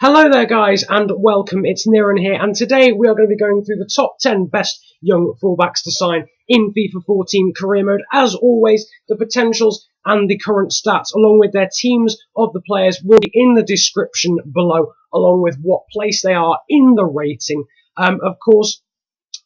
Hello there guys and welcome, it's Niran here, and today we are going to be going through the top 10 best young fullbacks to sign in FIFA 14 career mode. As always, the potentials and the current stats along with their teams of the players will be in the description below, along with what place they are in the rating. Of course,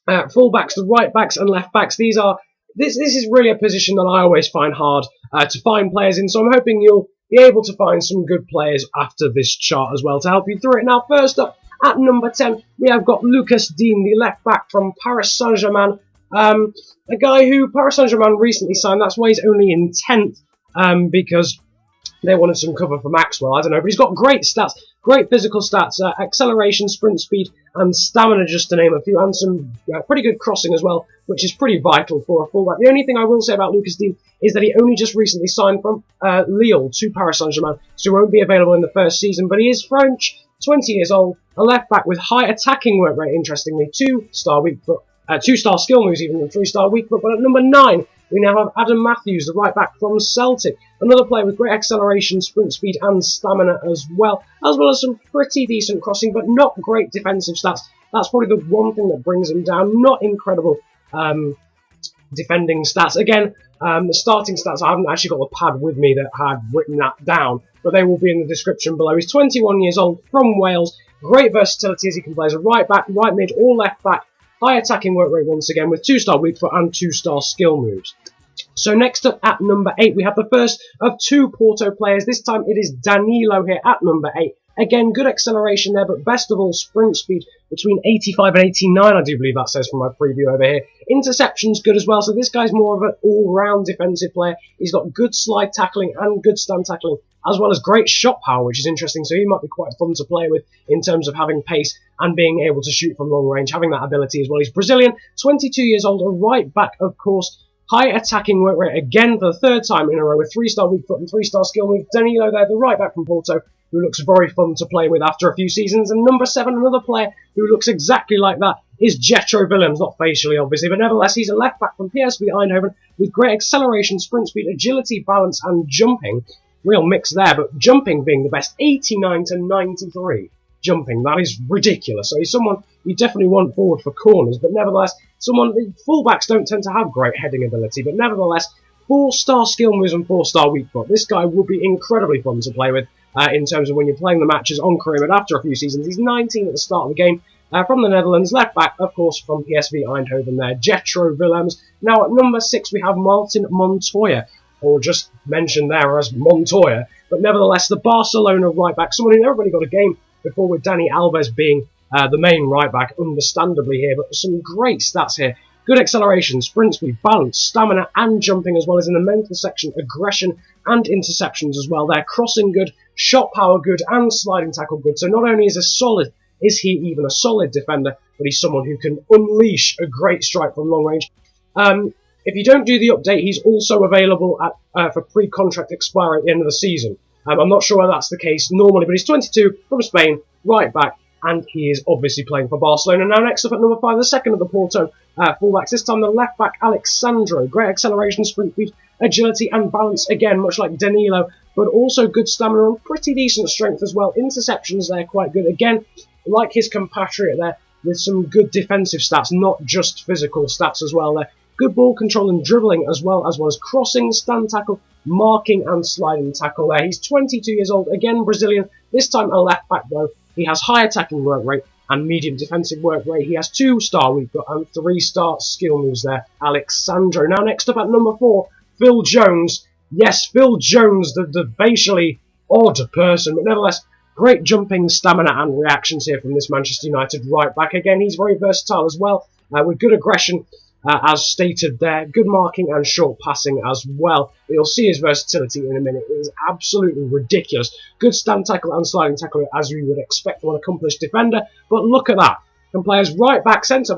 fullbacks, the right backs and left backs, this is really a position that I always find hard to find players in, so I'm hoping you'll be able to find some good players after this chart as well to help you through it. Now, first up, at number 10, we have got Digne, the left back from Paris Saint-Germain. A guy who Paris Saint-Germain recently signed. That's why he's only in 10th, because they wanted some cover for Maxwell. I don't know, but he's got great stats, great physical stats, acceleration, sprint speed, and stamina, just to name a few, and some pretty good crossing as well, which is pretty vital for a fullback. The only thing I will say about Digne is that he only just recently signed from Lille to Paris Saint-Germain, so he won't be available in the first season, but he is French, 20 years old, a left back with high attacking work rate, interestingly, 2-star weak foot, 2-star skill moves even than 3-star weak foot. But at number 9, we now have Adam Matthews, the right back from Celtic, another player with great acceleration, sprint speed and stamina as well as some pretty decent crossing, but not great defensive stats. That's probably the one thing that brings him down. Not incredible defending stats. Again, the starting stats, I haven't actually got the pad with me that had written that down, but they will be in the description below. He's 21 years old, from Wales, great versatility as he can play as a right back, right mid or left back, high attacking work rate once again with 2-star weak foot and 2-star skill moves. So next up at number 8, we have the first of 2 Porto players. This time it is Danilo here at number 8. Again, good acceleration there, but best of all, sprint speed between 85 and 89, I do believe that says from my preview over here. Interception's good as well, so this guy's more of an all-round defensive player. He's got good slide tackling and good stand tackling, as well as great shot power, which is interesting, so he might be quite fun to play with in terms of having pace and being able to shoot from long range, having that ability as well. He's Brazilian, 22 years old, a right back, of course. High attacking work rate again for the 3rd time in a row with 3-star weak foot and 3-star skill move. Danilo there, the right back from Porto, who looks very fun to play with after a few seasons. And number 7, another player who looks exactly like that, is Jetro Willems, not facially obviously, but nevertheless he's a left back from PSV Eindhoven with great acceleration, sprint speed, agility, balance and jumping. Real mix there, but jumping being the best, 89 to 93. Jumping, that is ridiculous. So he's someone you definitely want forward for corners, but nevertheless, fullbacks don't tend to have great heading ability, but nevertheless, 4-star skill moves and 4-star weak foot. This guy will be incredibly fun to play with in terms of when you're playing the matches on career mode after a few seasons. He's 19 at the start of the game, from the Netherlands, left back, of course, from PSV Eindhoven there, Jetro Willems. Now at number 6, we have Montoya, or just mentioned there as Montoya, but nevertheless, the Barcelona right back, someone who never really got a game before, with Dani Alves being the main right back, understandably here, but some great stats here. Good acceleration, sprint speed, balance, stamina and jumping, as well as in the mental section, aggression and interceptions as well. They're crossing good, shot power good and sliding tackle good. So not only is he even a solid defender, but he's someone who can unleash a great strike from long range. If you don't do the update, he's also available for pre-contract expiry at the end of the season. I'm not sure whether that's the case normally, but he's 22, from Spain, right back, and he is obviously playing for Barcelona. Now next up at number 5, the second of the Porto fullbacks, this time the left back, Sandro. Great acceleration, sprint speed, agility and balance, again, much like Danilo, but also good stamina and pretty decent strength as well. Interceptions there, quite good. Again, like his compatriot there, with some good defensive stats, not just physical stats as well there. Good ball control and dribbling as well as crossing, stand tackle, marking and sliding tackle there. He's 22 years old, again Brazilian, this time a left back though. He has high attacking work rate and medium defensive work rate. He has 2-star weak foot and 3-star skill moves there, Sandro. Now next up at number 4, Phil Jones. Yes, Phil Jones, the facially odd person, but nevertheless, great jumping, stamina and reactions here from this Manchester United right back. Again, he's very versatile as well, with good aggression, as stated there, good marking and short passing as well. You'll see his versatility in a minute. It is absolutely ridiculous. Good stand tackle and sliding tackle, as you would expect from an accomplished defender. But look at that. Can play as right back, centre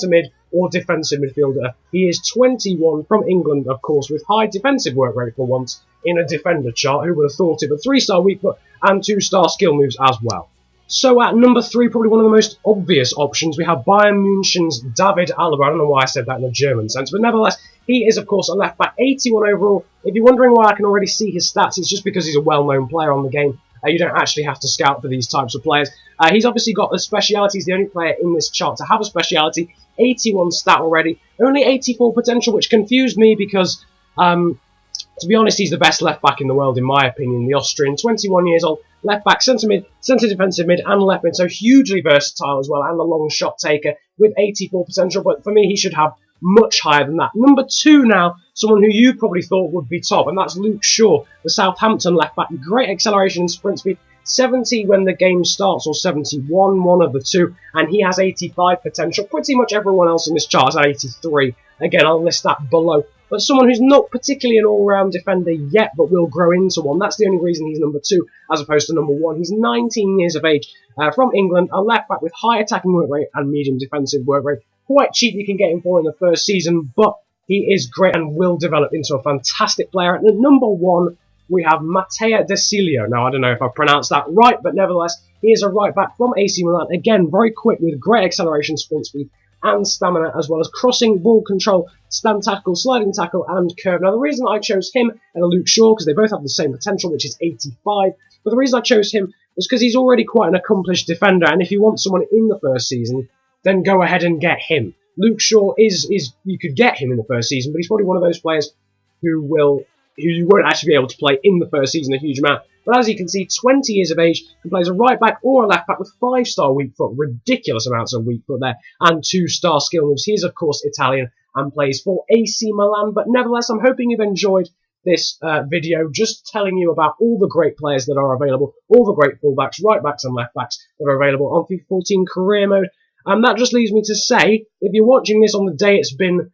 mid, or defensive midfielder. He is 21, from England, of course, with high defensive work rate for once in a defender chart. Who would have thought it? But 3-star weak foot and 2-star skill moves as well. So at number 3, probably one of the most obvious options, we have Bayern München's David Alaba. I don't know why I said that in a German sense, but nevertheless, he is, of course, a left back, 81 overall. If you're wondering why I can already see his stats, it's just because he's a well-known player on the game. You don't actually have to scout for these types of players. He's obviously got a speciality. He's the only player in this chart to have a speciality. 81 stat already, only 84 potential, which confused me because, to be honest, he's the best left-back in the world, in my opinion. The Austrian, 21 years old, left-back, centre-mid, centre-defensive mid, and left-mid, so hugely versatile as well, and a long shot taker with 84 potential, but for me, he should have much higher than that. Number 2 now, someone who you probably thought would be top, and that's Luke Shaw, the Southampton left-back. Great acceleration and sprint speed, 70 when the game starts, or 71, one of the two, and he has 85 potential. Pretty much everyone else in this chart is at 83. Again, I'll list that below. But someone who's not particularly an all-round defender yet, but will grow into one. That's the only reason he's number 2, as opposed to number 1. He's 19 years of age, from England, a left-back with high attacking work rate and medium defensive work rate. Quite cheap you can get him for in the first season, but he is great and will develop into a fantastic player. And at number 1, we have Matteo De Sciglio. Now, I don't know if I pronounced that right, but nevertheless, he is a right-back from AC Milan. Again, very quick with great acceleration, sprint speed, and stamina, as well as crossing, ball control, stand tackle, sliding tackle, and curve. Now, the reason I chose him and Luke Shaw, because they both have the same potential, which is 85, but the reason I chose him was because he's already quite an accomplished defender, and if you want someone in the first season, then go ahead and get him. Luke Shaw is you could get him in the first season, but he's probably one of those players who you won't actually be able to play in the first season a huge amount. But as you can see, 20 years of age, and plays a right back or a left back with 5-star weak foot, ridiculous amounts of weak foot there, and 2-star skill moves. He is, of course, Italian and plays for AC Milan. But nevertheless, I'm hoping you've enjoyed this video, just telling you about all the great players that are available, all the great fullbacks, right backs, and left backs that are available on FIFA 14 Career Mode. And that just leaves me to say, if you're watching this on the day it's been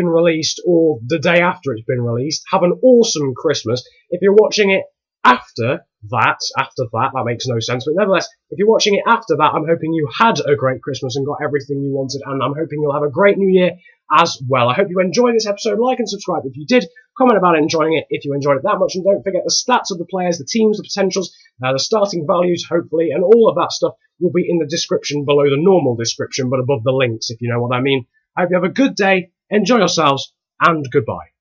released, or the day after it's been released, have an awesome Christmas. If you're watching it after that makes no sense, but nevertheless, if you're watching it after that, I'm hoping you had a great Christmas and got everything you wanted, and I'm hoping you'll have a great new year as well. I hope you enjoyed this episode. Like and subscribe if you did. Comment about enjoying it if you enjoyed it that much, and don't forget the stats of the players, the teams, the potentials, the starting values, hopefully, and all of that stuff will be in the description below the normal description, but above the links, if you know what I mean. I hope you have a good day, enjoy yourselves, and goodbye.